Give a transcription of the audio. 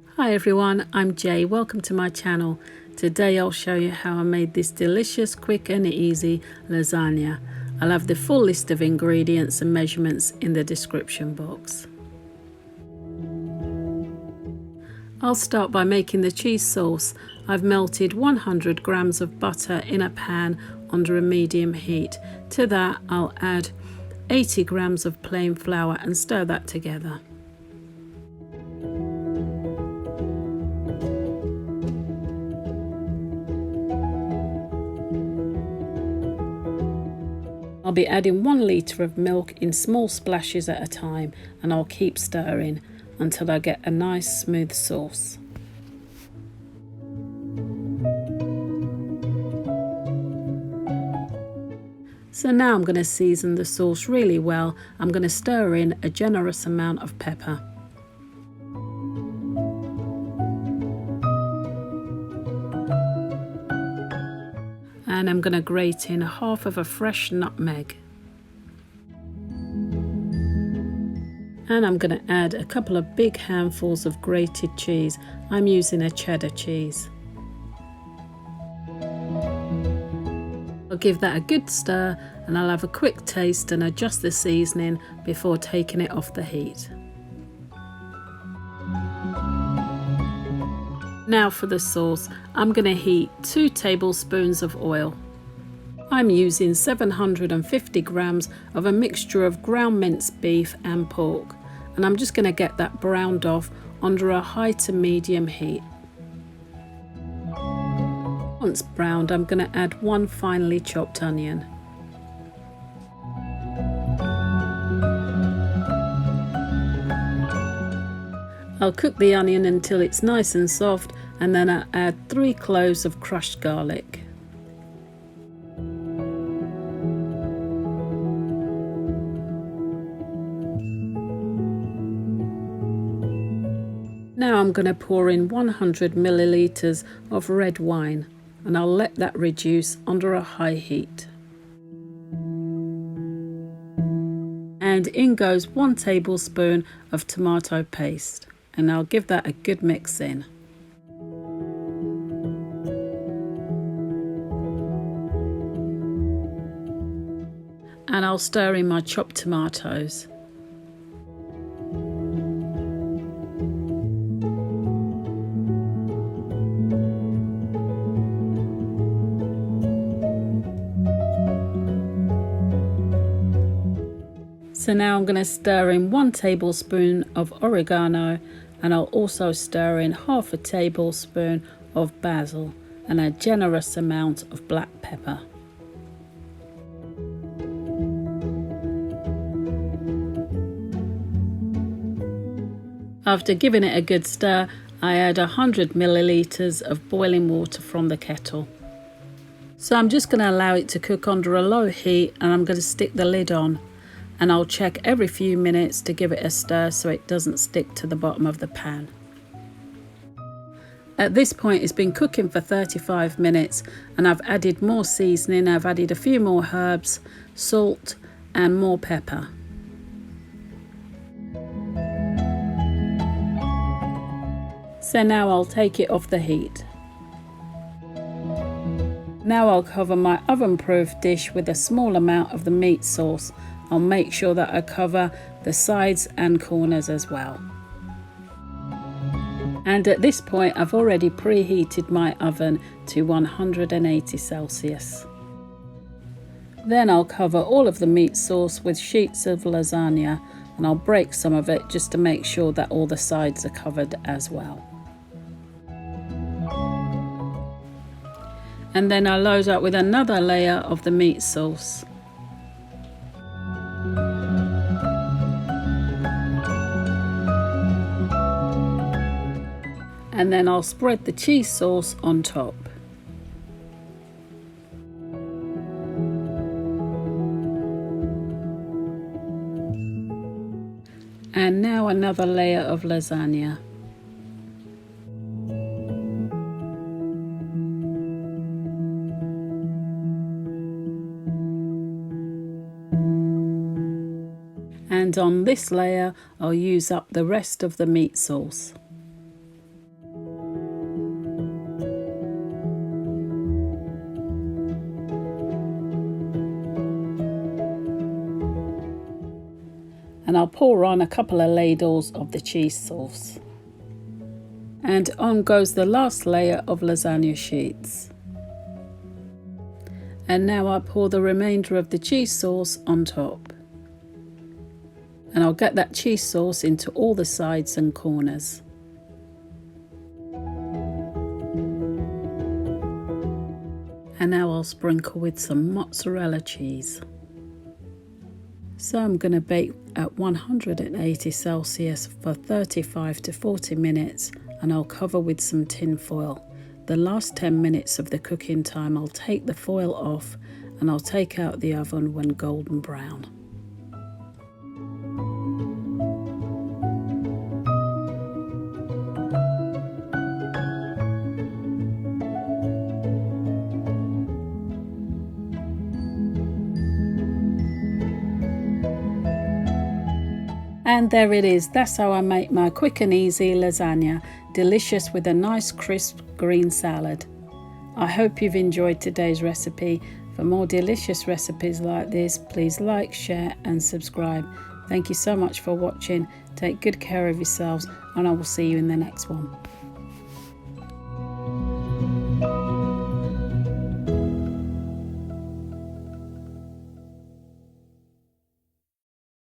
Hi everyone, I'm Jay. Welcome to my channel. Today I'll show you how I made this delicious, quick and easy lasagna. I'll have the full list of ingredients and measurements in the description box. I'll start by making the cheese sauce. I've melted 100 grams of butter in a pan under a medium heat. To that I'll add 80 grams of plain flour and stir that together. I'll be adding 1 litre of milk in small splashes at a time, and I'll keep stirring until I get a nice smooth sauce. So now I'm going to season the sauce really well. I'm going to stir in a generous amount of pepper. And I'm going to grate in half of a fresh nutmeg. And I'm going to add a couple of big handfuls of grated cheese. I'm using a cheddar cheese. I'll give that a good stir and I'll have a quick taste and adjust the seasoning before taking it off the heat. Now for the sauce, I'm going to heat 2 tablespoons of oil. I'm using 750 grams of a mixture of ground minced beef and pork, and I'm just going to get that browned off under a high to medium heat. Once browned, I'm going to add 1 finely chopped onion. I'll cook the onion until it's nice and soft, and then I'll add 3 cloves of crushed garlic. Now I'm going to pour in 100 millilitres of red wine, and I'll let that reduce under a high heat. And in goes 1 tablespoon of tomato paste, and I'll give that a good mix in. And I'll stir in my chopped tomatoes. So now I'm going to stir in 1 tablespoon of oregano, and I'll also stir in half a tablespoon of basil and a generous amount of black pepper. After giving it a good stir, I add 100 millilitres of boiling water from the kettle. So I'm just going to allow it to cook under a low heat, and I'm going to stick the lid on. And I'll check every few minutes to give it a stir so it doesn't stick to the bottom of the pan. At this point it's been cooking for 35 minutes and I've added more seasoning. I've added a few more herbs, salt and more pepper. So now I'll take it off the heat. Now I'll cover my oven-proof dish with a small amount of the meat sauce. I'll make sure that I cover the sides and corners as well. And at this point I've already preheated my oven to 180 Celsius. Then I'll cover all of the meat sauce with sheets of lasagna, and I'll break some of it just to make sure that all the sides are covered as well. And then I'll load up with another layer of the meat sauce. And then I'll spread the cheese sauce on top. And now another layer of lasagna. And on this layer I'll use up the rest of the meat sauce. I'll pour on a couple of ladles of the cheese sauce. And on goes the last layer of lasagna sheets. And now I pour the remainder of the cheese sauce on top. And I'll get that cheese sauce into all the sides and corners. And now I'll sprinkle with some mozzarella cheese. So I'm going to bake at 180 Celsius for 35 to 40 minutes, and I'll cover with some tin foil. The last 10 minutes of the cooking time I'll take the foil off and I'll take out the oven when golden brown. And there it is. That's how I make my quick and easy lasagna, delicious with a nice crisp green salad. I hope you've enjoyed today's recipe. For more delicious recipes like this, please like, share and subscribe. Thank you so much for watching. Take good care of yourselves and I will see you in the next one.